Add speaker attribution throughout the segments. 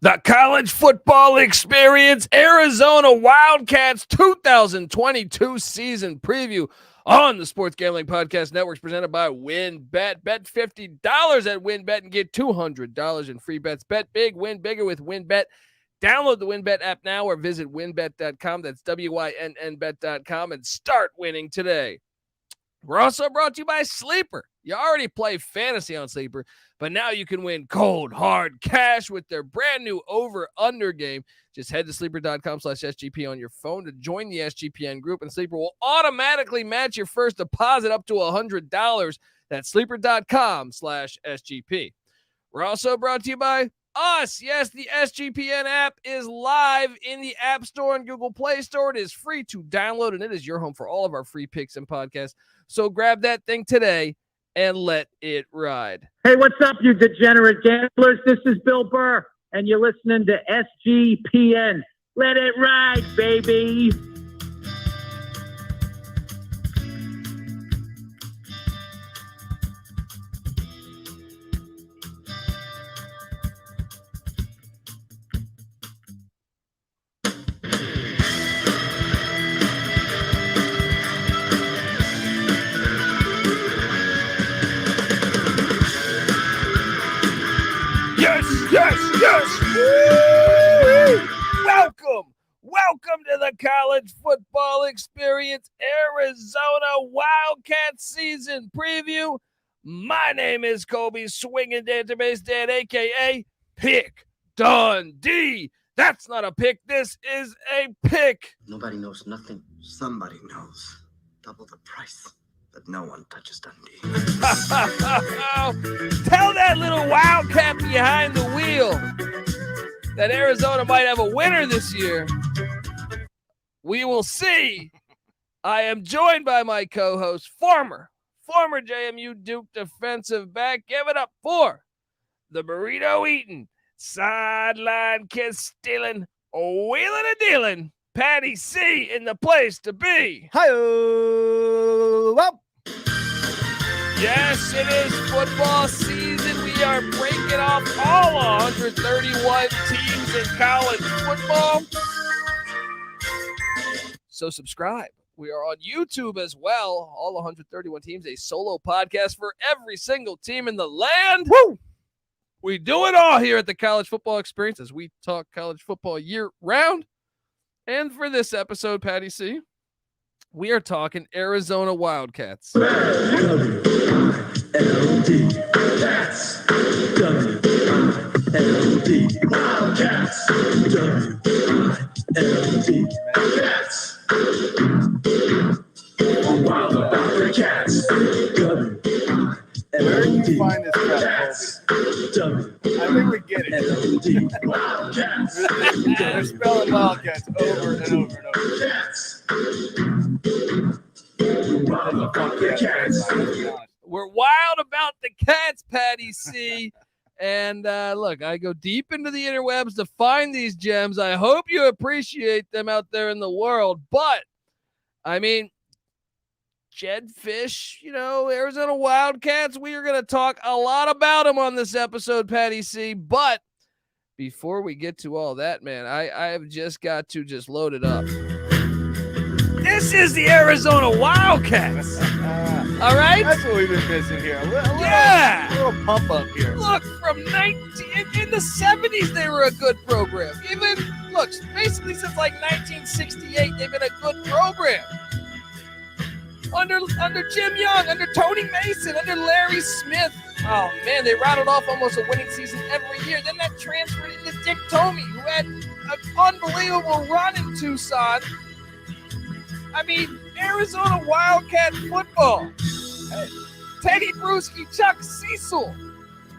Speaker 1: The college football experience, Arizona Wildcats 2022 season preview on the Sports Gambling Podcast Network, presented by WynnBET. Bet $50 at WynnBET and get $200 in free bets. Bet big, win bigger with WynnBET. Download the WynnBET app now or visit wynnbet.com. That's WYNNBet.com and start winning today. We're also brought to you by Sleeper. You already play fantasy on Sleeper, but now you can win cold, hard cash with their brand new over-under game. Just head to sleeper.com/SGP on your phone to join the SGPN group, and Sleeper will automatically match your first deposit up to $100. That's sleeper.com/SGP. We're also brought to you by us. Yes, the SGPN app is live in the App Store and Google Play Store. It is free to download, and it is your home for all of our free picks and podcasts. So grab that thing today and let it ride.
Speaker 2: Hey, what's up, you degenerate gamblers? This is Bill Burr, and you're listening to SGPN. Let it ride, baby.
Speaker 1: Welcome to the college football experience, Arizona Wildcat season preview. My name is Kobe Swinging Database Dad, a.k.a. Pick Dundee. That's not a pick. This is a pick.
Speaker 3: Nobody knows nothing. Somebody knows. Double the price. But no one touches Dundee.
Speaker 1: Tell that little Wildcat behind the wheel that Arizona might have a winner this year. We will see. I am joined by my co-host, former JMU Duke defensive back. Give it up for the burrito eating, sideline kiss stealing, wheeling and dealing, Patty C in the place to be.
Speaker 4: Hi-oh.
Speaker 1: Yes, it is football season. We are breaking off all 131 teams in college football. So subscribe. We are on YouTube as well. All 131 teams, a solo podcast for every single team in the land.
Speaker 4: Woo!
Speaker 1: We do it all here at the College Football Experience as we talk college football year round. And for this episode, Patty C, we are talking Arizona Wildcats.
Speaker 5: W-I-L-D, that's W-I-L-D, Wildcats, W-I-L-D, that's wild about the cats,
Speaker 4: Where can you find this crap, Kobe? I think we get it.
Speaker 5: Wildcats.
Speaker 4: They're spelling Wildcats over and over and over.
Speaker 5: Cats.
Speaker 1: We're wild about the cats, Patty C. And look, I go deep into the interwebs to find these gems. I hope you appreciate them out there in the world. But, I mean, Jedd Fisch, Arizona Wildcats, we are going to talk a lot about them on this episode, Patty C. But before we get to all that, man, I have just got to just load it up. This is the Arizona Wildcats. All right?
Speaker 4: That's what we've been missing here. A little pump up here.
Speaker 1: Look, in the 70s, they were a good program. Basically since like 1968, they've been a good program. Under Jim Young, under Tony Mason, under Larry Smith. Oh, man, they rattled off almost a winning season every year. Then that transferred into Dick Tomey, who had an unbelievable run in Tucson. I mean, Arizona Wildcat football. Hey. Teddy Bruschi, Chuck Cecil,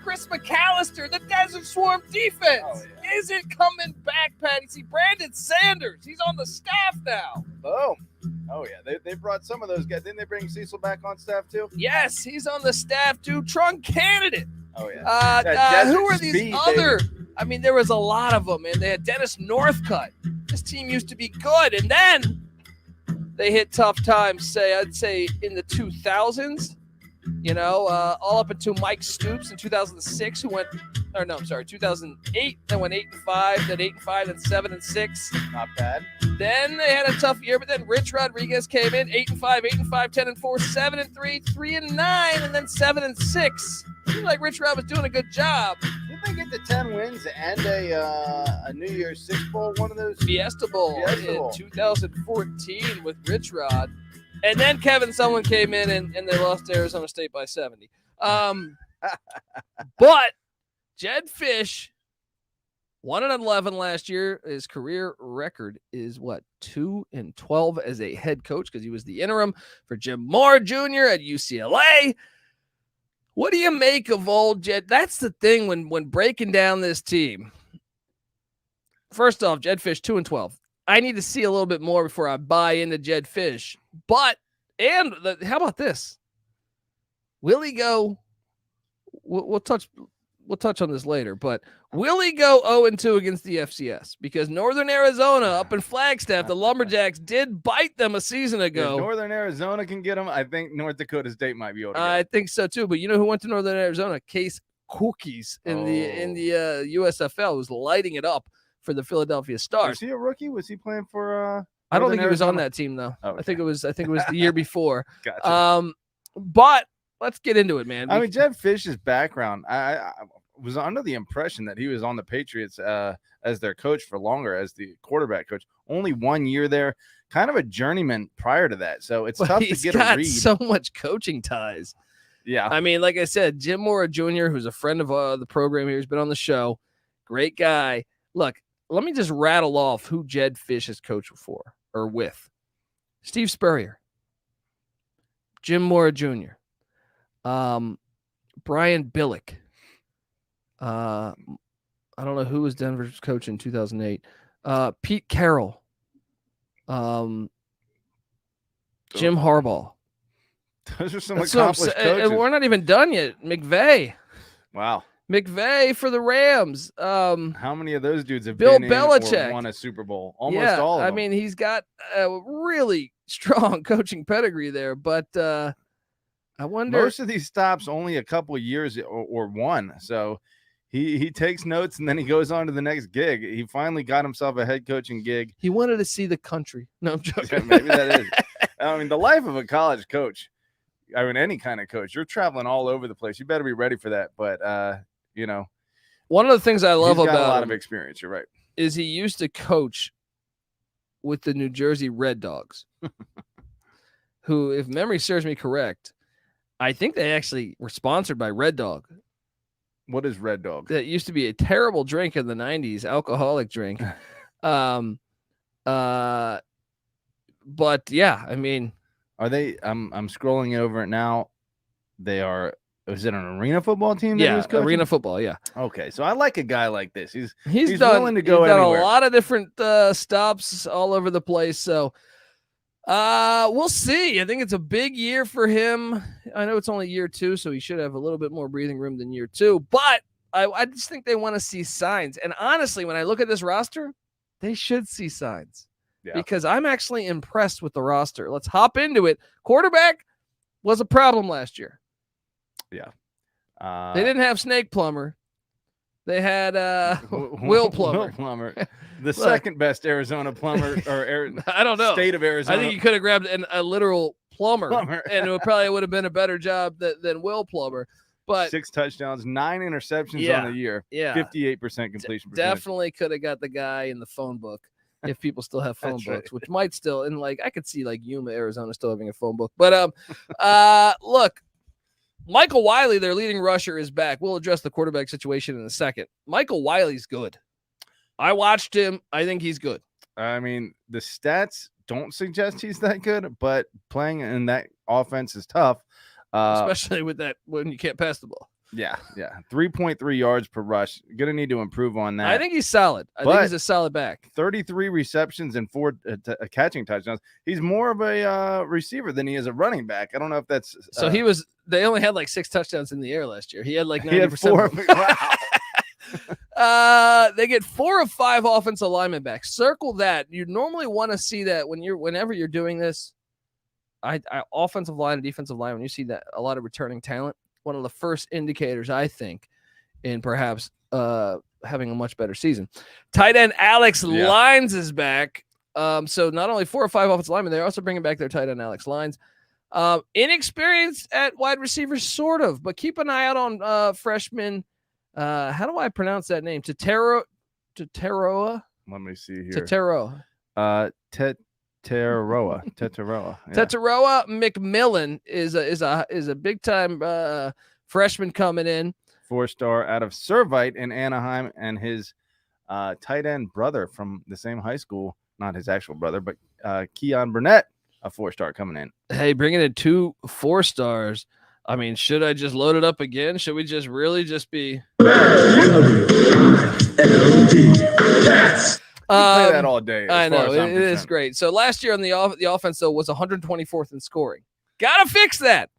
Speaker 1: Chris McAllister, the Desert Swarm defense isn't coming back, Patty. See, Brandon Sanders, he's on the staff now.
Speaker 4: Boom. Oh, yeah. They brought some of those guys. Didn't they bring Cecil back on staff, too?
Speaker 1: Yes, he's on the staff, too. Trunk candidate.
Speaker 4: Oh, yeah.
Speaker 1: Who are these other? I mean, there was a lot of them, man. They had Dennis Northcutt. This team used to be good, and then they hit tough times, I'd say, in the 2000s. all up into Mike Stoops in 2006, 2008, then went 8-5, then 8-5, then 7-6.
Speaker 4: Not bad.
Speaker 1: Then they had a tough year, but then Rich Rodriguez came in 8-5, 8-5, 10-4, 7-3, 3-9, and then 7-6. Seemed like Rich Rod was doing a good job.
Speaker 4: Did they get the 10 wins and a New Year's Six Bowl, one of those?
Speaker 1: Fiesta Bowl in 2014 with Rich Rod. And then Kevin Sumlin came in and they lost to Arizona State by 70. But Jedd Fisch, 1-11 last year. His career record is 2-12 as a head coach because he was the interim for Jim Moore Jr. at UCLA. What do you make of old Jedd? That's the thing when breaking down this team. First off, Jedd Fisch 2-12. I need to see a little bit more before I buy into Jedd Fisch. But how about this? Will he go? We'll touch on this later. But will he go 0-2 against the FCS? Because Northern Arizona up in Flagstaff, the Lumberjacks did bite them a season ago.
Speaker 4: If Northern Arizona can get them, I think North Dakota State might be able to get them.
Speaker 1: I think so too. But you know who went to Northern Arizona? Case Cookies in the USFL was lighting it up for the Philadelphia Stars.
Speaker 4: Was he a rookie? Was he playing for?
Speaker 1: I don't think he was on that team though.
Speaker 4: Oh, okay.
Speaker 1: I think it was the year before.
Speaker 4: Gotcha.
Speaker 1: But let's get into it, man.
Speaker 4: I mean, Jedd Fisch's background. I was under the impression that he was on the Patriots as their coach for longer, as the quarterback coach. Only 1 year there, kind of a journeyman prior to that. So it's tough to get a read.
Speaker 1: He's got so much coaching ties.
Speaker 4: Yeah.
Speaker 1: I mean, like I said, Jim Moore Jr., who's a friend of the program here, has been on the show. Great guy. Look, let me just rattle off who Jedd Fisch has coached for or with. Steve Spurrier, Jim Moore Jr., Brian Billick. I don't know who was Denver's coach in 2008. Pete Carroll, Jim Harbaugh.
Speaker 4: Those are some accomplished coaches.
Speaker 1: We're not even done yet. McVay.
Speaker 4: Wow.
Speaker 1: McVay for the Rams.
Speaker 4: How many of those dudes have
Speaker 1: Bill
Speaker 4: been
Speaker 1: Belichick
Speaker 4: or won a Super Bowl? Almost all of them.
Speaker 1: I mean, he's got a really strong coaching pedigree there, but I wonder.
Speaker 4: Most of these stops only a couple of years or one. So he takes notes and then he goes on to the next gig. He finally got himself a head coaching gig.
Speaker 1: He wanted to see the country. No, I'm joking.
Speaker 4: Maybe that is. I mean, the life of a college coach, I mean, any kind of coach, you're traveling all over the place. You better be ready for that. But,
Speaker 1: one of the things I love about
Speaker 4: a lot of experience. You're right.
Speaker 1: Is he used to coach with the New Jersey Red Dogs, who, if memory serves me correct, I think they actually were sponsored by Red Dog.
Speaker 4: What is Red Dog?
Speaker 1: That used to be a terrible drink in the 90s, alcoholic drink. But yeah, I mean,
Speaker 4: are they? I'm scrolling over it now. They are. Was it an arena football team? That he was coaching?
Speaker 1: Arena football. Yeah.
Speaker 4: Okay, so I like a guy like this. He's
Speaker 1: willing
Speaker 4: to go
Speaker 1: anywhere.
Speaker 4: Done
Speaker 1: a lot of different stops all over the place. So we'll see. I think it's a big year for him. I know it's only year 2, so he should have a little bit more breathing room than year 2. But I just think they want to see signs. And honestly, when I look at this roster, they should see signs. Yeah. Because I'm actually impressed with the roster. Let's hop into it. Quarterback was a problem last year.
Speaker 4: Yeah.
Speaker 1: They didn't have Snake Plummer. They had Will Plummer.
Speaker 4: Will Plummer. The second best Arizona plumber
Speaker 1: I don't know.
Speaker 4: State of Arizona.
Speaker 1: I think you could have grabbed a literal plumber. And it probably would have been a better job than Will Plummer. But
Speaker 4: 6 touchdowns, 9 interceptions on the year. Yeah. 58% completion percentage.
Speaker 1: Definitely could have got the guy in the phone book. If people still have phone books, which might still, and I could see Yuma, Arizona still having a phone book. But look, Michael Wiley, their leading rusher, is back. We'll address the quarterback situation in a second. Michael Wiley's good. I watched him. I think he's good.
Speaker 4: I mean, the stats don't suggest he's that good, but playing in that offense is tough.
Speaker 1: Especially with that when you can't pass the ball.
Speaker 4: Yeah. 3.3 yards per rush. Going to need to improve on that.
Speaker 1: I think he's solid. I think he's a solid back.
Speaker 4: 33 receptions and 4 catching touchdowns. He's more of a receiver than he is a running back. I don't know if that's
Speaker 1: so. They only had 6 touchdowns in the air last year. He had 90%.
Speaker 4: He had 4.
Speaker 1: Wow. They get 4 of 5 offensive linemen back. Circle that. You normally want to see that whenever you're doing this. I offensive line and defensive line, when you see that a lot of returning talent, one of the first indicators, I think, in perhaps having a much better season. Tight end Alex Lines is back. So not only 4 or 5 offensive linemen, they're also bringing back their tight end Alex Lines. Inexperienced at wide receiver, sort of, but keep an eye out on freshman. How do I pronounce that name? Tetauria.
Speaker 4: Let me see here.
Speaker 1: Tetauria.
Speaker 4: Tetauria. Yeah.
Speaker 1: Tetauria McMillian is a big time freshman coming in.
Speaker 4: 4-star out of Servite in Anaheim, and his tight end brother from the same high school, not his actual brother, but Keon Burnett, a 4-star coming in.
Speaker 1: Hey, bringing in 2 4-stars. I mean, should I just load it up again? Should we just really just be?
Speaker 4: Play that all day.
Speaker 1: I know it is great. So last year on the offense though was 124th in scoring. Gotta fix that.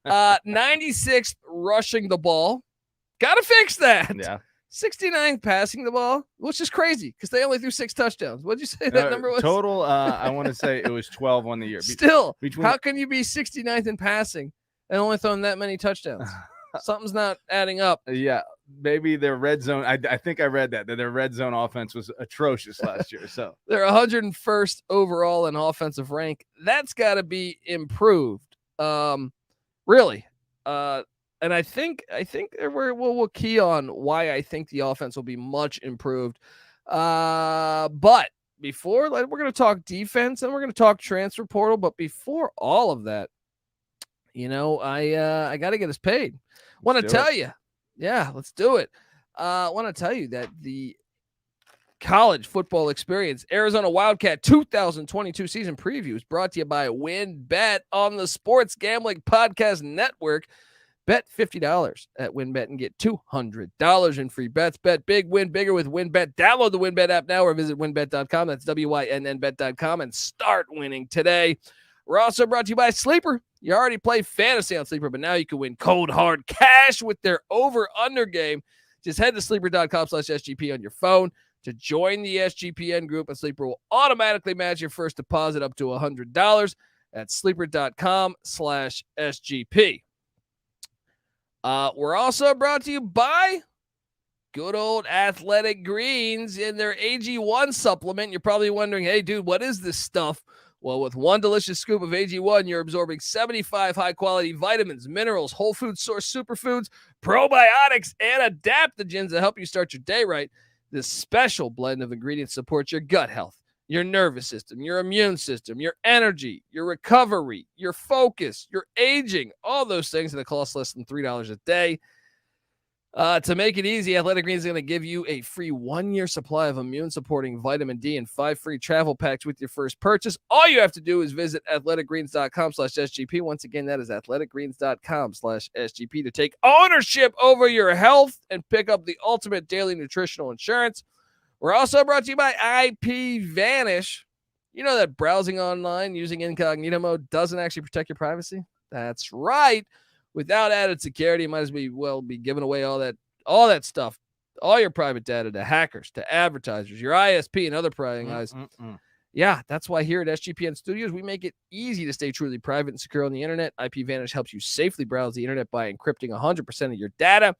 Speaker 1: 96th rushing the ball. Gotta fix that.
Speaker 4: Yeah.
Speaker 1: 69th passing the ball, which is crazy because they only threw 6 touchdowns. What'd you say that number was?
Speaker 4: Total, I want to say it was 12 on the year.
Speaker 1: Still, how can you be 69th in passing and only throwing that many touchdowns? Something's not adding up.
Speaker 4: Yeah, maybe their red zone. I think I read that their red zone offense was atrocious last year. So
Speaker 1: they're 101st overall in offensive rank. That's got to be improved. Really. And I think we'll key on why I think the offense will be much improved. But before, we're going to talk defense and we're going to talk transfer portal. But before all of that, I got to get us paid. Want to tell you, let's do it. I want to tell you that the college football experience, Arizona Wildcat 2022 season preview is brought to you by WinBet on the Sports Gambling Podcast Network. Bet $50 at WinBet and get $200 in free bets. Bet big, win bigger with WinBet. Download the WinBet app now or visit winbet.com. That's WINNBet.com and start winning today. We're also brought to you by Sleeper. You already play fantasy on Sleeper, but now you can win cold, hard cash with their over-under game. Just head to sleeper.com/SGP on your phone to join the SGPN group, and Sleeper will automatically match your first deposit up to $100 at sleeper.com/SGP. We're also brought to you by good old Athletic Greens in their AG1 supplement. You're probably wondering, hey, dude, what is this stuff? Well, with one delicious scoop of AG1, you're absorbing 75 high-quality vitamins, minerals, whole food source superfoods, probiotics, and adaptogens that help you start your day right. This special blend of ingredients supports your gut health, your nervous system, your immune system, your energy, your recovery, your focus, your aging, all those things that cost less than $3 a day. To make it easy, Athletic Greens is going to give you a free 1-year supply of immune-supporting vitamin D and 5 free travel packs with your first purchase. All you have to do is visit athleticgreens.com/SGP. Once again, that is athleticgreens.com/SGP to take ownership over your health and pick up the ultimate daily nutritional insurance. We're also brought to you by IP Vanish. You know that browsing online using incognito mode doesn't actually protect your privacy? That's right. Without added security, you might as well be giving away all that stuff, all your private data to hackers, to advertisers, your ISP, and other prying eyes. Yeah, that's why here at SGPN Studios, we make it easy to stay truly private and secure on the internet. IP Vanish helps you safely browse the internet by encrypting 100% of your data.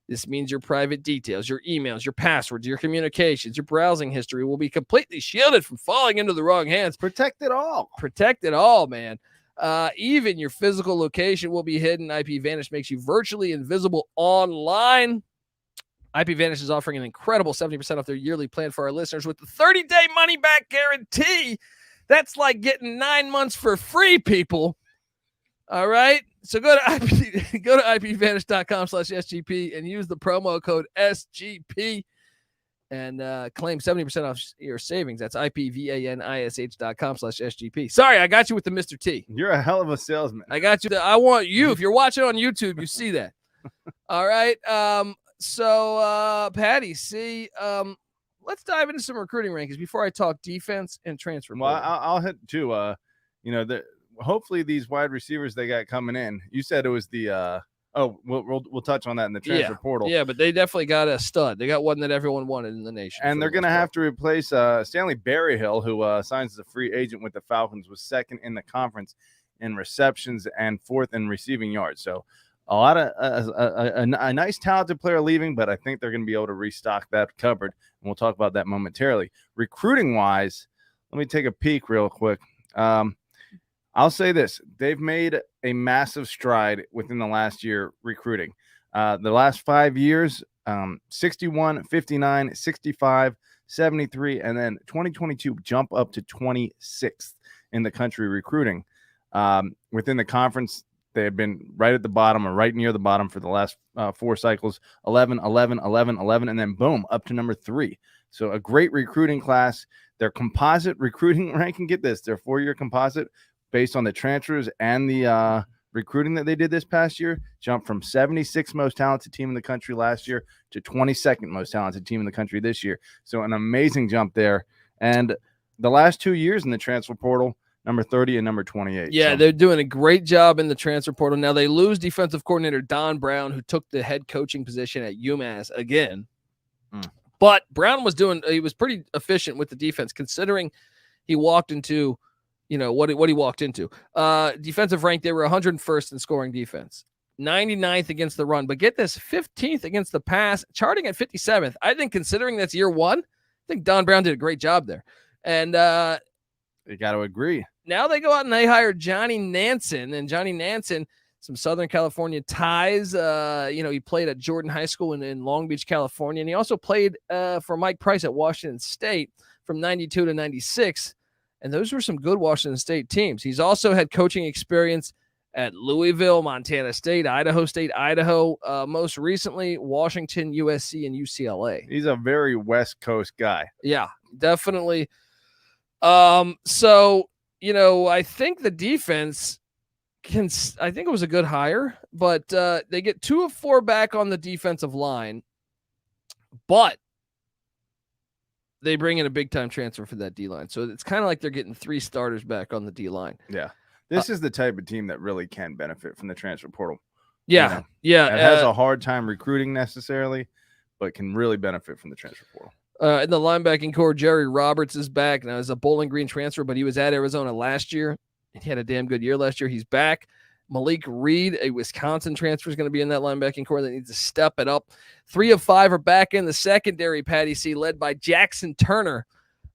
Speaker 1: This means your private details, your emails, your passwords, your communications, your browsing history will be completely shielded from falling into the wrong hands.
Speaker 4: Protect it all.
Speaker 1: Protect it all, man. Even your physical location will be hidden. IP Vanish makes you virtually invisible online. IP Vanish is offering an incredible 70% off their yearly plan for our listeners with the 30-day money-back guarantee. That's like getting 9 months for free, people. All right? So go to ipvanish.com/SGP and use the promo code SGP and claim 70% off your savings. That's ipvanish.com/SGP. Sorry, I got you with the Mr. T.
Speaker 4: You're a hell of a salesman.
Speaker 1: I got you. I want you. If you're watching on YouTube, you see that. All right. So Patty, let's dive into some recruiting rankings before I talk defense and transfer.
Speaker 4: Well, I'll hit too. Hopefully these wide receivers they got coming in. You said it was the we'll touch on that in the transfer portal.
Speaker 1: Yeah, but they definitely got a stud. They got one that everyone wanted in the nation.
Speaker 4: And they're going to have to replace Stanley Berryhill, who signs as a free agent with the Falcons, was second in the conference in receptions and 4th in receiving yards. So a lot of a nice talented player leaving, but I think they're going to be able to restock that cupboard, and we'll talk about that momentarily. Recruiting wise, let me take a peek real quick. I'll say this: they've made a massive stride within the last year recruiting. The last 5 years, 61, 59, 65, 73, and then 2022 jump up to 26th in the country recruiting. Within the conference, they have been right at the bottom or right near the bottom for the last 4 cycles, 11, 11, 11, 11, and then boom, up to number 3. So a great recruiting class. Their composite recruiting ranking, get this, their 4-year composite based on the transfers and the recruiting that they did this past year, jumped from 76th most talented team in the country last year to 22nd most talented team in the country this year. So an amazing jump there. And the last 2 years in the transfer portal, number 30 and number 28.
Speaker 1: Yeah, they're doing a great job in the transfer portal. Now they lose defensive coordinator Don Brown, who took the head coaching position at UMass again. But Brown he was pretty efficient with the defense, considering he walked into, what he walked into. Defensive rank, they were 101st in scoring defense, 99th against the run. But get this, 15th against the pass, charting at 57th. I think considering that's year 1, I think Don Brown did a great job there. And
Speaker 4: you got to agree.
Speaker 1: Now they go out and they hire Johnny Nansen. And Johnny Nansen, some Southern California ties. He played at Jordan High School in Long Beach, California. And he also played for Mike Price at Washington State from 92 to 96. And those were some good Washington State teams. He's also had coaching experience at Louisville, Montana State, Idaho, most recently Washington, USC, and UCLA.
Speaker 4: He's a very West Coast guy.
Speaker 1: Yeah, definitely. So, I think the defense I think it was a good hire, but they get 2 of 4 back on the defensive line, but they bring in a big time transfer for that D-line. So it's kind of like they're getting 3 starters back on the D-line.
Speaker 4: Yeah. This is the type of team that really can benefit from the transfer portal.
Speaker 1: Yeah. Yeah.
Speaker 4: It has a hard time recruiting necessarily, but can really benefit from the transfer portal.
Speaker 1: In the linebacking core, Jerry Roberts is back. Now, he's a Bowling Green transfer, but he was at Arizona last year. He had a damn good year last year. He's back. Malik Reed, a Wisconsin transfer, is going to be in that linebacking core that needs to step it up. 3 of 5 are back in the secondary, Patty C, led by Jackson Turner.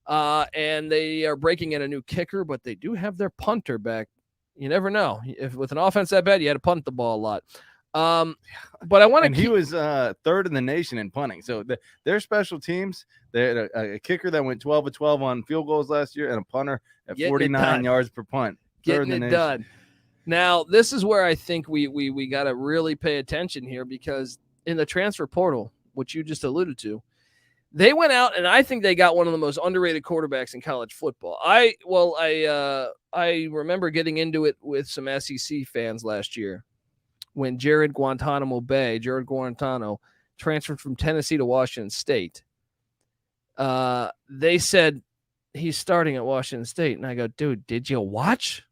Speaker 1: And they are breaking in a new kicker, but they do have their punter back. You never know. If with an offense that bad, you had to punt the ball a lot. But I want to.
Speaker 4: He was 3rd in the nation in punting. So their special teams, they had a kicker that went 12 of 12 on field goals last year, and a punter at 49 yards per punt.
Speaker 1: Getting it done. Now, this is where I think we got to really pay attention here, because in the transfer portal, which you just alluded to, they went out and I think they got one of the most underrated quarterbacks in college football. I remember getting into it with some SEC fans last year when Jared Guantano transferred from Tennessee to Washington State. They said he's starting at Washington State. And I go, dude, did you watch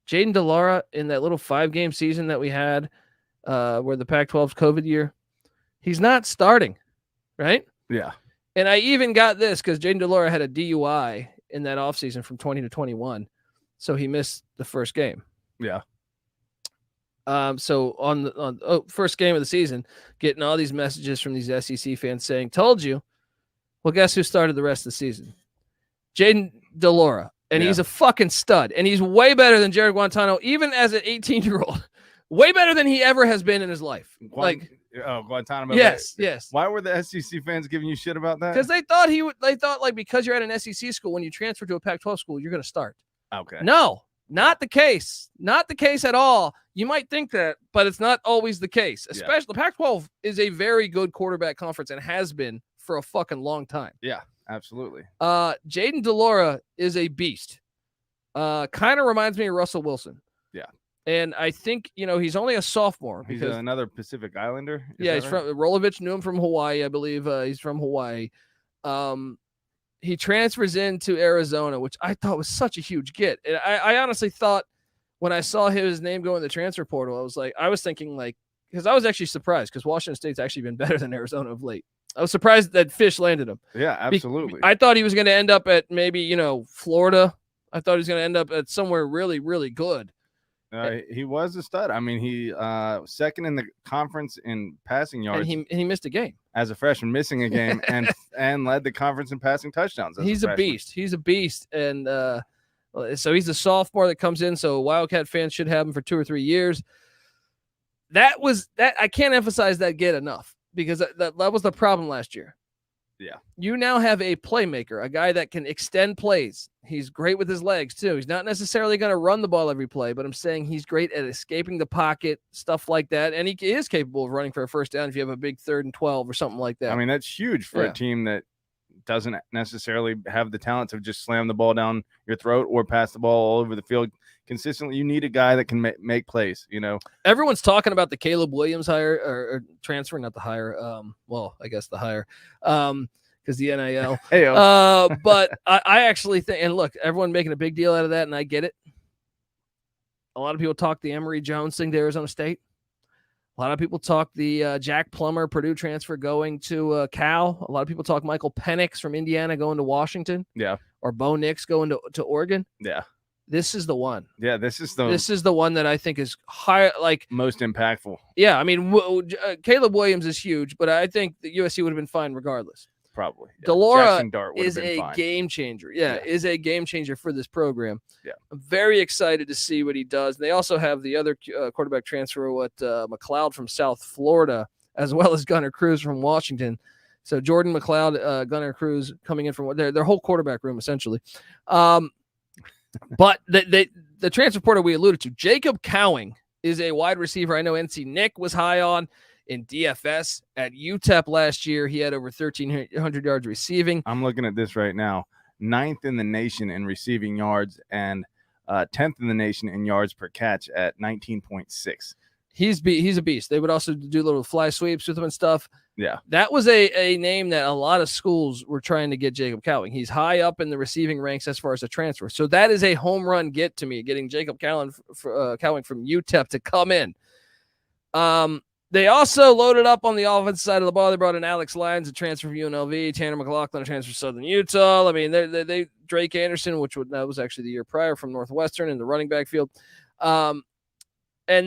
Speaker 1: Jayden De Laura in that little 5-game season that we had where the Pac-12's COVID year? He's not starting, right?
Speaker 4: Yeah.
Speaker 1: And I even got this because Jayden De Laura had a DUI in that offseason from 20 to 21. So he missed the first game.
Speaker 4: Yeah.
Speaker 1: So on the first game of the season, getting all these messages from these SEC fans saying, told you. Well, guess who started the rest of the season? Jayden De Laura. And he's a fucking stud. And he's way better than Jared Guantano, even as an 18-year-old. Way better than he ever has been in his life.
Speaker 4: Guantano.
Speaker 1: Yes.
Speaker 4: Why were the SEC fans giving you shit about that?
Speaker 1: Because they thought because you're at an SEC school, when you transfer to a Pac-12 school, you're going to start.
Speaker 4: Okay.
Speaker 1: No, not the case. Not the case at all. You might think that, but it's not always the case. Especially the Pac-12 is a very good quarterback conference and has been for a fucking long time.
Speaker 4: Yeah, absolutely.
Speaker 1: Jayden De Laura is a beast. Kind of reminds me of Russell Wilson.
Speaker 4: Yeah.
Speaker 1: And I think, he's only a sophomore.
Speaker 4: He's another Pacific Islander.
Speaker 1: He's from Rolovich, knew him from Hawaii, I believe. He's from Hawaii. He transfers into Arizona, which I thought was such a huge get. And I honestly thought when I saw his name go in the transfer portal, I was thinking because I was actually surprised because Washington State's actually been better than Arizona of late. I was surprised that Fisch landed him.
Speaker 4: Yeah, absolutely.
Speaker 1: I thought he was going to end up at maybe, Florida. I thought he was going to end up at somewhere really, really good.
Speaker 4: He was a stud. I mean, he second in the conference in passing yards.
Speaker 1: And he missed a game
Speaker 4: as a freshman, missing a game, and led the conference in passing touchdowns.
Speaker 1: He's a beast. He's a beast, and so he's a sophomore that comes in. So Wildcat fans should have him for 2 or 3 years. That I can't emphasize that get enough, because that was the problem last year.
Speaker 4: Yeah.
Speaker 1: You now have a playmaker, a guy that can extend plays. He's great with his legs too. He's not necessarily going to run the ball every play, but I'm saying he's great at escaping the pocket, stuff like that. And he is capable of running for a first down if you have a big 3rd and 12 or something like that.
Speaker 4: I mean, that's huge for a team that doesn't necessarily have the talent to just slam the ball down your throat or pass the ball all over the field consistently. You need a guy that can make plays, Everyone's
Speaker 1: talking about the Caleb Williams hire or transfer, not the hire. Well, I guess the hire, because the NIL. But I actually think, and look, everyone making a big deal out of that, and I get it. A lot of people talk the Emory Jones thing to Arizona State. A lot of people talk the Jack Plummer Purdue transfer going to Cal. A lot of people talk Michael Penix from Indiana going to Washington.
Speaker 4: Yeah.
Speaker 1: Or Bo Nix going to Oregon.
Speaker 4: Yeah.
Speaker 1: This is the one.
Speaker 4: Yeah, this is
Speaker 1: the one that I think is high, like
Speaker 4: most impactful.
Speaker 1: Yeah, I mean, Caleb Williams is huge, but I think the USC would have been fine regardless.
Speaker 4: Probably. Yeah.
Speaker 1: De Laura
Speaker 4: is
Speaker 1: a
Speaker 4: fine.
Speaker 1: game changer. Yeah, is a game changer for this program.
Speaker 4: Yeah,
Speaker 1: I'm very excited to see what he does. They also have the other quarterback transfer, McLeod from South Florida, as well as Gunnar Cruz from Washington. So Jordan McLeod, Gunnar Cruz coming in from their whole quarterback room essentially. But the transfer portal we alluded to, Jacob Cowing is a wide receiver I know NC Nick was high on in DFS at UTEP last year. He had over 1,300 yards receiving.
Speaker 4: I'm looking at this right now. 9th in the nation in receiving yards and 10th in the nation in yards per catch at 19.6.
Speaker 1: He's a beast. They would also do little fly sweeps with him and stuff.
Speaker 4: Yeah.
Speaker 1: That was a name that a lot of schools were trying to get Jacob Cowing. He's high up in the receiving ranks as far as a transfer. So that is a home run get to me, getting Jacob Cowing from UTEP to come in. They also loaded up on the offensive side of the ball. They brought in Alex Lyons, a transfer from UNLV, Tanner McLaughlin, a transfer from Southern Utah. I mean, they Drake Anderson, that was actually the year prior from Northwestern in the running back field. And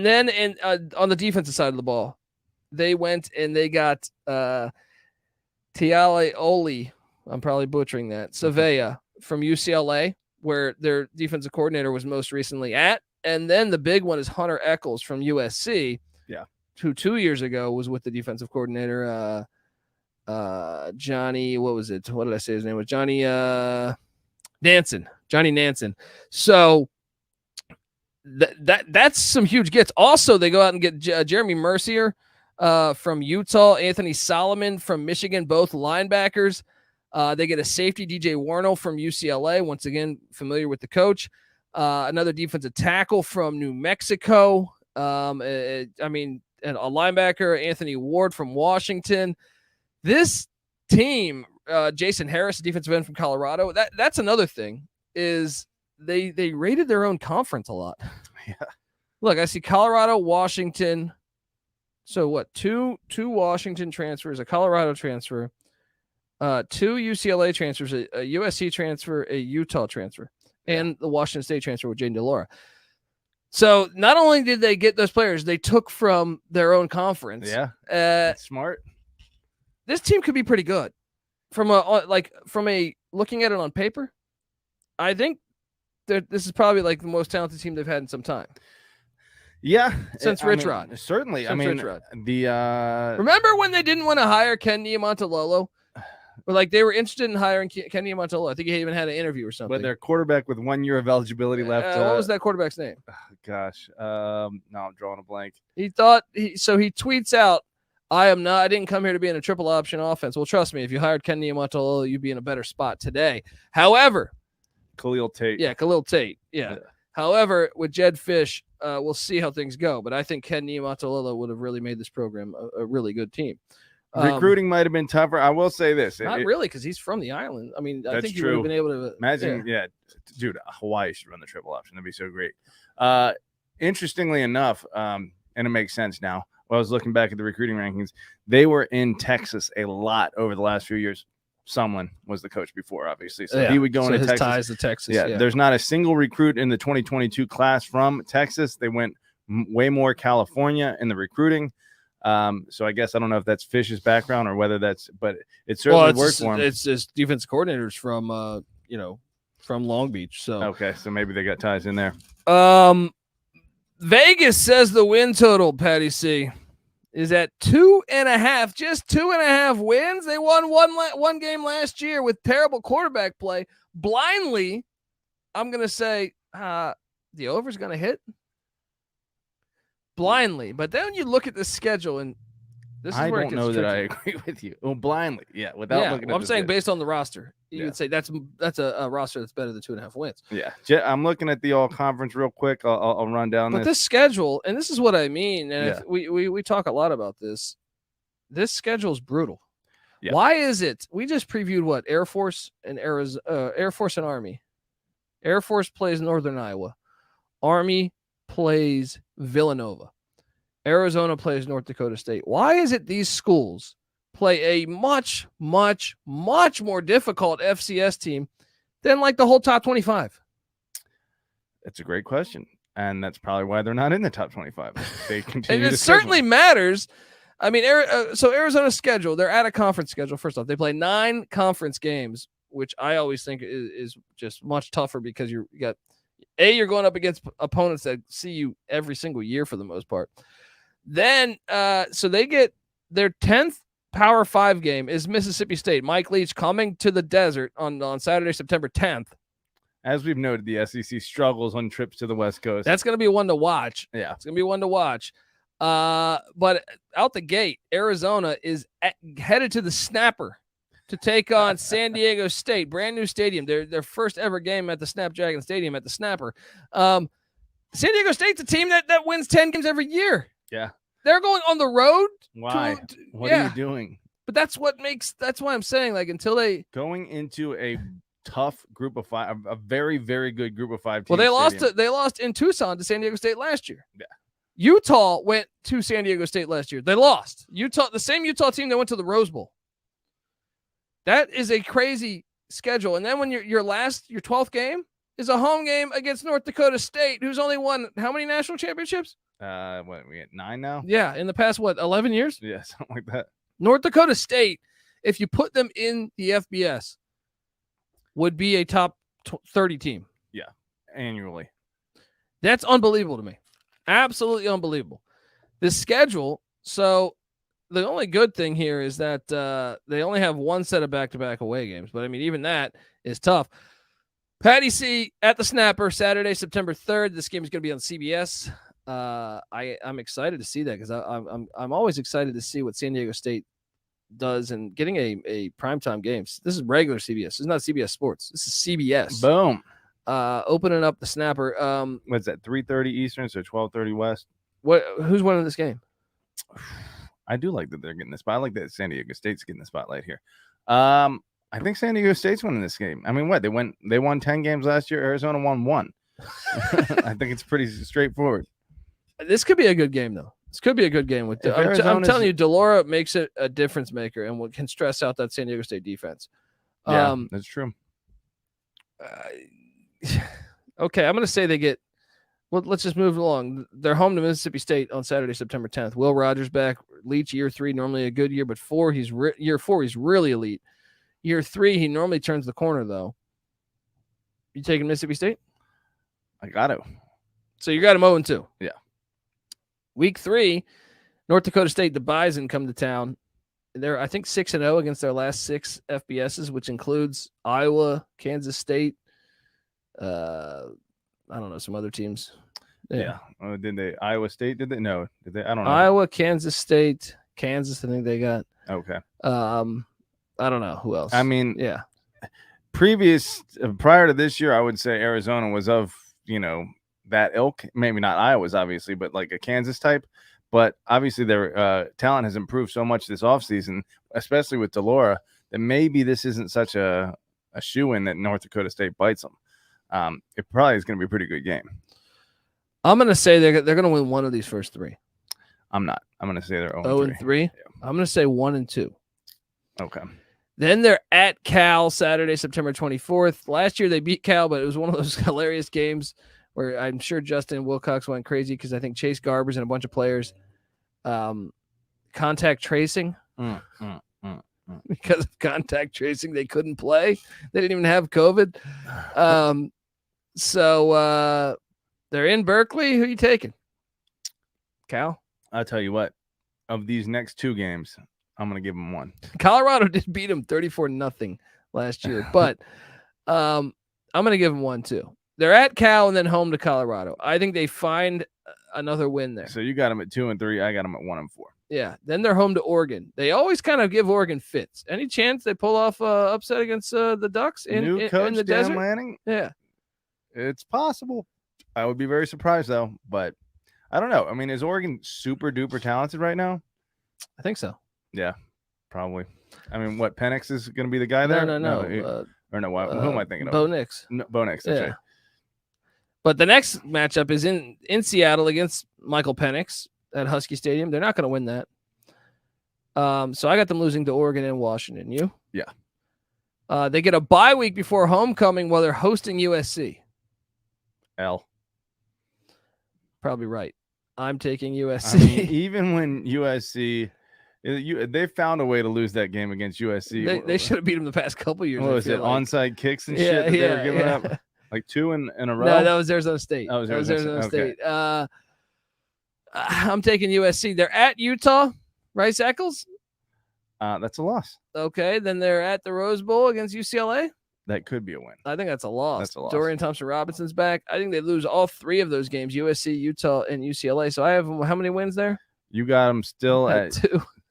Speaker 1: then on the defensive side of the ball, they went and they got Tiale Oli, I'm probably butchering that, Savea from UCLA, where their defensive coordinator was most recently at. And then the big one is Hunter Echols from USC, who 2 years ago was with the defensive coordinator, Johnny, what was it? What did I say his name was? Johnny Nansen. Johnny Nansen. So that's some huge gets. Also, they go out and get Jeremy Mercier from Utah, Anthony Solomon from Michigan, both linebackers. They get a safety, DJ Warnell from UCLA, once again familiar with the coach. Another defensive tackle from New Mexico. And a linebacker, Anthony Ward from Washington. This team, Jason Harris, defensive end from Colorado. That's another thing, is they rated their own conference a lot.
Speaker 4: Yeah.
Speaker 1: Look, I see Colorado, Washington. So what? Two Washington transfers, a Colorado transfer, 2 UCLA transfers, a USC transfer, a Utah transfer, and the Washington State transfer with Jayden De Laura. So not only did they get those players, they took from their own conference.
Speaker 4: Yeah, that's smart.
Speaker 1: This team could be pretty good. From a looking at it on paper, I think this is probably like the most talented team they've had in some time.
Speaker 4: Yeah,
Speaker 1: since Rich Rod.
Speaker 4: Certainly.
Speaker 1: Rich Rod.
Speaker 4: Remember
Speaker 1: when they didn't want to hire Ken Niumatalolo? Or like they were interested in hiring Ken Niumatalolo. I think he even had an interview or something.
Speaker 4: But their quarterback with 1 year of eligibility left.
Speaker 1: What was that quarterback's name?
Speaker 4: Gosh, no, I'm drawing a blank.
Speaker 1: He tweets out, I didn't come here to be in a triple option offense. Well, trust me, if you hired Ken Niumatalolo, you'd be in a better spot today. However,
Speaker 4: Khalil Tate.
Speaker 1: Yeah. However, with Jedd Fisch, we'll see how things go. But I think Ken Niumatalolo would have really made this program a really good team.
Speaker 4: Recruiting might have been tougher. I will say this.
Speaker 1: Not really, because he's from the island. I mean, I think he would have been able to.
Speaker 4: Imagine, dude, Hawaii should run the triple option. That'd be so great. Interestingly enough, and it makes sense now, when I was looking back at the recruiting rankings, they were in Texas a lot over the last few years. someone was the coach before, obviously. So he would go into
Speaker 1: his
Speaker 4: Texas.
Speaker 1: ties to Texas.
Speaker 4: Yeah, there's not a single recruit in the 2022 class from Texas. They went way more California in the recruiting. So I guess I don't know if that's Fisch's background or whether that's, but it certainly worked for him.
Speaker 1: It's just defense coordinators from from Long Beach. So
Speaker 4: okay, so maybe they got ties in there.
Speaker 1: Vegas says the win total, Patty C, is at 2.5, just 2.5 wins. They won one game last year with terrible quarterback play. Blindly, I'm going to say the over's going to hit. Blindly. But then you look at the schedule, and this is where it gets tricky. I don't know that I
Speaker 4: agree with you. Well, blindly, without looking at
Speaker 1: I'm saying based on the roster. You would say that's a roster that's better than 2.5 wins.
Speaker 4: Yeah. I'm looking at the all-conference real quick. I'll run down
Speaker 1: this. But this schedule, and this is what I mean, and we talk a lot about this. This schedule is brutal. Yeah. Why is it? We just previewed what? Air Force and Army. Air Force plays Northern Iowa. Army plays Villanova. Arizona plays North Dakota State. Why is it these schools play a much, much, much more difficult FCS team than like the whole top 25?
Speaker 4: That's a great question. And that's probably why they're not in the top 25. They continue.
Speaker 1: And it certainly matters. I mean, so Arizona's schedule, they're at a conference schedule. First off, they play 9 conference games, which I always think is just much tougher because you're going up against opponents that see you every single year for the most part. Then, so they get their 10th Power 5 game is Mississippi State. Mike Leach coming to the desert on Saturday, September 10th.
Speaker 4: As we've noted, the SEC struggles on trips to the West Coast.
Speaker 1: That's going to be one to watch.
Speaker 4: Yeah.
Speaker 1: It's going to be one to watch. But out the gate, Arizona is headed to the Snapper to take on San Diego State, brand new stadium. Their first ever game at the Snapdragon Stadium at the Snapper. San Diego State's a team that wins 10 games every year.
Speaker 4: Yeah.
Speaker 1: They're going on the road.
Speaker 4: Why? What are you doing?
Speaker 1: But that's why I'm saying, like, until they
Speaker 4: going into a tough group of 5, a very, very good group of 5 teams.
Speaker 1: Well, they lost in Tucson to San Diego State last year.
Speaker 4: Yeah.
Speaker 1: Utah went to San Diego State last year. They lost. The same Utah team that went to the Rose Bowl. That is a crazy schedule. And then when your 12th game is a home game against North Dakota State, who's only won how many national championships?
Speaker 4: We at 9 now?
Speaker 1: Yeah, in the past 11 years?
Speaker 4: Yeah, something like that.
Speaker 1: North Dakota State, if you put them in the FBS, would be a top 30 team.
Speaker 4: Yeah, annually.
Speaker 1: That's unbelievable to me. Absolutely unbelievable. The schedule, so the only good thing here is that they only have one set of back-to-back away games. But, I mean, even that is tough. Patty C at the Snapper, Saturday, September 3rd. This game is going to be on CBS. I'm excited to see that because I'm always excited to see what San Diego State does and getting a primetime game. This is regular CBS. This is not CBS Sports. This is CBS.
Speaker 4: Boom.
Speaker 1: Opening up the Snapper.
Speaker 4: What's that? 3:30 Eastern, so 12:30 West.
Speaker 1: Who's winning this game?
Speaker 4: I do like that they're getting the spot. I like that San Diego State's getting the spotlight here. I think San Diego State's winning this game. I mean, what? They won 10 games last year. Arizona won 1. I think it's pretty straightforward.
Speaker 1: This could be a good game, though. This could be a good game. I'm telling you, De Laura makes it a difference maker and can stress out that San Diego State defense.
Speaker 4: Yeah, that's true.
Speaker 1: Okay, I'm going to say they get – well, let's just move along. They're home to Mississippi State on Saturday, September 10th. Will Rogers back. Leach, year 3, normally a good year, but year 4, he's really elite. Year 3, he normally turns the corner, though. You taking Mississippi State?
Speaker 4: I got to.
Speaker 1: So you got him 0-2.
Speaker 4: Yeah.
Speaker 1: Week 3, North Dakota State, the Bison come to town. They're, I think, 6-0 against their last 6 FBSs, which includes Iowa, Kansas State. I don't know, some other teams.
Speaker 4: Yeah. Did they? Iowa State? Did they? No. Did they? I don't know.
Speaker 1: Iowa, Kansas State, Kansas. I think they got.
Speaker 4: Okay.
Speaker 1: I don't know who else.
Speaker 4: I mean,
Speaker 1: yeah.
Speaker 4: Prior to this year, I would say Arizona was of that ilk. Maybe not Iowa's, obviously, but like a Kansas type. But obviously, their talent has improved so much this offseason, especially with De Laura, that maybe this isn't such a shoe-in that North Dakota State bites them. It probably is going to be a pretty good game.
Speaker 1: I'm going to say they're going to win one of these first 3.
Speaker 4: I'm not. I'm going to say they're
Speaker 1: 0-3. Yeah. I'm going to say 1-2.
Speaker 4: Okay.
Speaker 1: Then they're at Cal Saturday, September 24th. Last year they beat Cal, but it was one of those hilarious games where I'm sure Justin Wilcox went crazy because I think Chase Garbers and a bunch of players contact tracing. Because of contact tracing, they couldn't play. They didn't even have COVID. So they're in Berkeley. Who are you taking? Cal?
Speaker 4: I'll tell you what. Of these next two games, I'm going to give them one.
Speaker 1: Colorado did beat them 34-0 last year, but I'm going to give them one too. They're at Cal and then home to Colorado. I think they find another win there.
Speaker 4: So you got them at 2-3. I got them at 1-4.
Speaker 1: Yeah. Then they're home to Oregon. They always kind of give Oregon fits. Any chance they pull off upset against the Ducks
Speaker 4: New coach
Speaker 1: in the
Speaker 4: Dan
Speaker 1: desert?
Speaker 4: Lanning?
Speaker 1: Yeah.
Speaker 4: It's possible. I would be very surprised though, but I don't know. I mean, is Oregon super duper talented right now?
Speaker 1: I think so.
Speaker 4: Yeah, probably. I mean, what, Penix is going to be the guy there?
Speaker 1: No.
Speaker 4: Who am I thinking of?
Speaker 1: Bo Nix.
Speaker 4: No, Bo Nix. That's right.
Speaker 1: But the next matchup is in Seattle against Michael Penix at Husky Stadium. They're not going to win that. So I got them losing to Oregon and Washington. You?
Speaker 4: Yeah.
Speaker 1: They get a bye week before homecoming while they're hosting USC.
Speaker 4: L.
Speaker 1: Probably right. I'm taking USC.
Speaker 4: I mean, even when USC, they found a way to lose that game against USC.
Speaker 1: They should have beat them the past couple of years.
Speaker 4: What was it?
Speaker 1: Like.
Speaker 4: Onside kicks and shit that they were giving up? Like two in a row?
Speaker 1: No, that was Arizona State.
Speaker 4: That was
Speaker 1: Arizona
Speaker 4: State.
Speaker 1: Okay. I'm taking USC. They're at Utah. Rice Eccles?
Speaker 4: That's a loss.
Speaker 1: Okay. Then they're at the Rose Bowl against UCLA.
Speaker 4: That could be a win.
Speaker 1: I think that's a loss.
Speaker 4: That's a loss.
Speaker 1: Dorian Thompson-Robinson's back. I think they lose all three of those games, USC, Utah, and UCLA. So I have how many wins there?
Speaker 4: You got them still at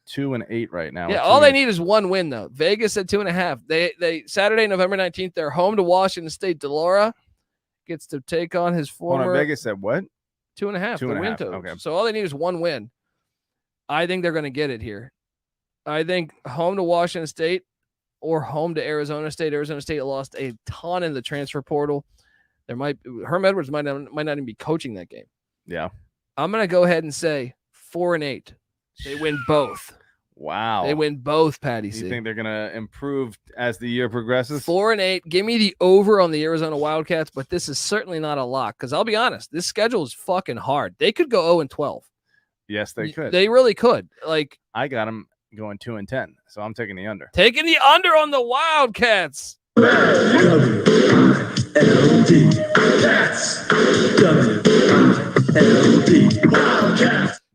Speaker 1: 2-8
Speaker 4: right now.
Speaker 1: Yeah, all they need is one win, though. Vegas at 2.5. They Saturday, November 19th, they're home to Washington State. De Laura gets to take on his former.
Speaker 4: Vegas at what?
Speaker 1: 2.5.
Speaker 4: 2.5.
Speaker 1: Total.
Speaker 4: Okay.
Speaker 1: So all they need is one win. I think they're going to get it here. I think home to Washington State or home to Arizona State. Arizona State lost a ton in the transfer portal. Herm Edwards might not even be coaching that game.
Speaker 4: Yeah.
Speaker 1: I'm going to go ahead and say 4-8. They win both.
Speaker 4: Wow.
Speaker 1: They win both, Patty C.
Speaker 4: You think they're going to improve as the year progresses?
Speaker 1: 4-8. Give me the over on the Arizona Wildcats, but this is certainly not a lock because I'll be honest, this schedule is fucking hard. They could go 0-12.
Speaker 4: Yes, they could.
Speaker 1: They really could. Like
Speaker 4: I got them going 2-10, so I'm taking the under.
Speaker 1: Taking the under on the Wildcats.
Speaker 5: Wildcats.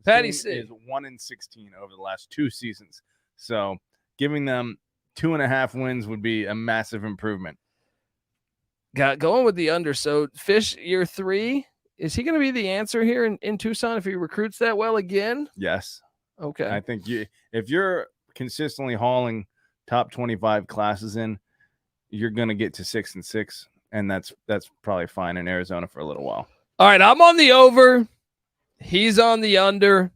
Speaker 1: Patty
Speaker 4: C
Speaker 1: C
Speaker 4: is 1-16 over the last two seasons, so giving them 2.5 wins would be a massive improvement.
Speaker 1: Going with the under. So Fisch, year 3, is he going to be the answer here in Tucson if he recruits that well again?
Speaker 4: Yes.
Speaker 1: Okay.
Speaker 4: I think if you're consistently hauling top 25 classes in, you're going to get to 6-6, and that's probably fine in Arizona for a little while.
Speaker 1: All right, I'm on the over. He's on the under.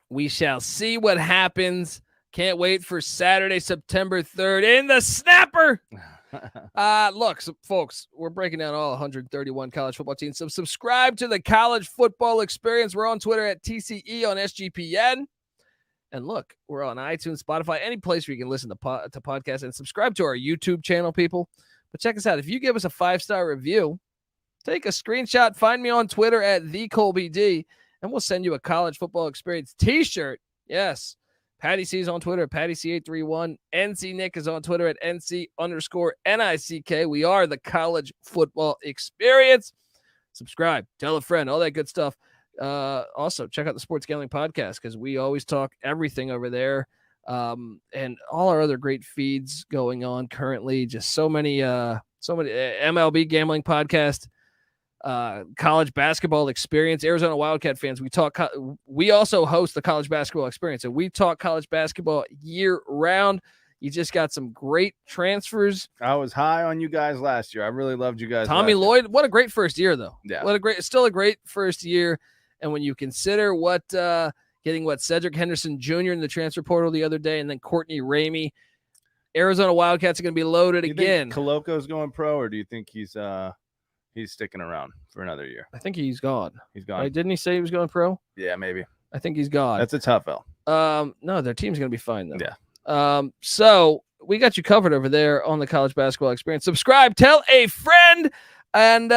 Speaker 1: We shall see what happens. Can't wait for Saturday, September 3rd in the Snapper. Look, folks, we're breaking down all 131 college football teams. So subscribe to the College Football Experience. We're on Twitter at TCE on SGPN. And look, we're on iTunes, Spotify, any place where you can listen to podcasts, and subscribe to our YouTube channel, people. But check us out. If you give us a 5-star review, take a screenshot, find me on Twitter at TheColbyD, and we'll send you a College Football Experience t-shirt. Yes. Patty C is on Twitter at PattyC831. NC Nick is on Twitter at NC_NICK. We are the College Football Experience. Subscribe, tell a friend, all that good stuff. Also, check out the Sports Gambling Podcast because we always talk everything over there. And all our other great feeds going on currently. Just so many MLB Gambling Podcast. College Basketball Experience, Arizona Wildcat fans. We also host the College Basketball Experience, and we talk college basketball year round. You just got some great transfers. I was high on you guys last year. I really loved you guys. Tommy Lloyd, what a great first year, though. Yeah, still a great first year. And when you consider getting Cedric Henderson Jr. in the transfer portal the other day, and then Courtney Ramey, Arizona Wildcats are going to be loaded again. Coloco's going pro, or do you think he's sticking around for another year? I think he's gone. He's gone. Right? Didn't he say he was going pro? Yeah, maybe. I think he's gone. That's a tough L. No, their team's going to be fine, though. Yeah. So we got you covered over there on the College Basketball Experience. Subscribe, tell a friend, and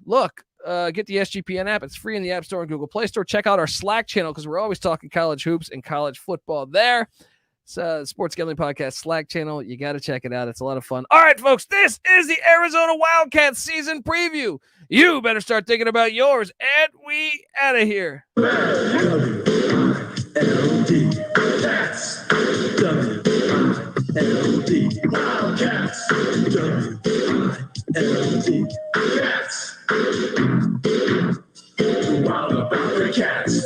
Speaker 1: look, get the SGPN app. It's free in the App Store and Google Play Store. Check out our Slack channel because we're always talking college hoops and college football there. It's Sports Gambling Podcast Slack channel. You got to check it out. It's a lot of fun. All right, folks, this is the Arizona Wildcats season preview. You better start thinking about yours, and we out of here.
Speaker 5: LD, that's WLD Wildcats, WLD Cats, wild about the cats.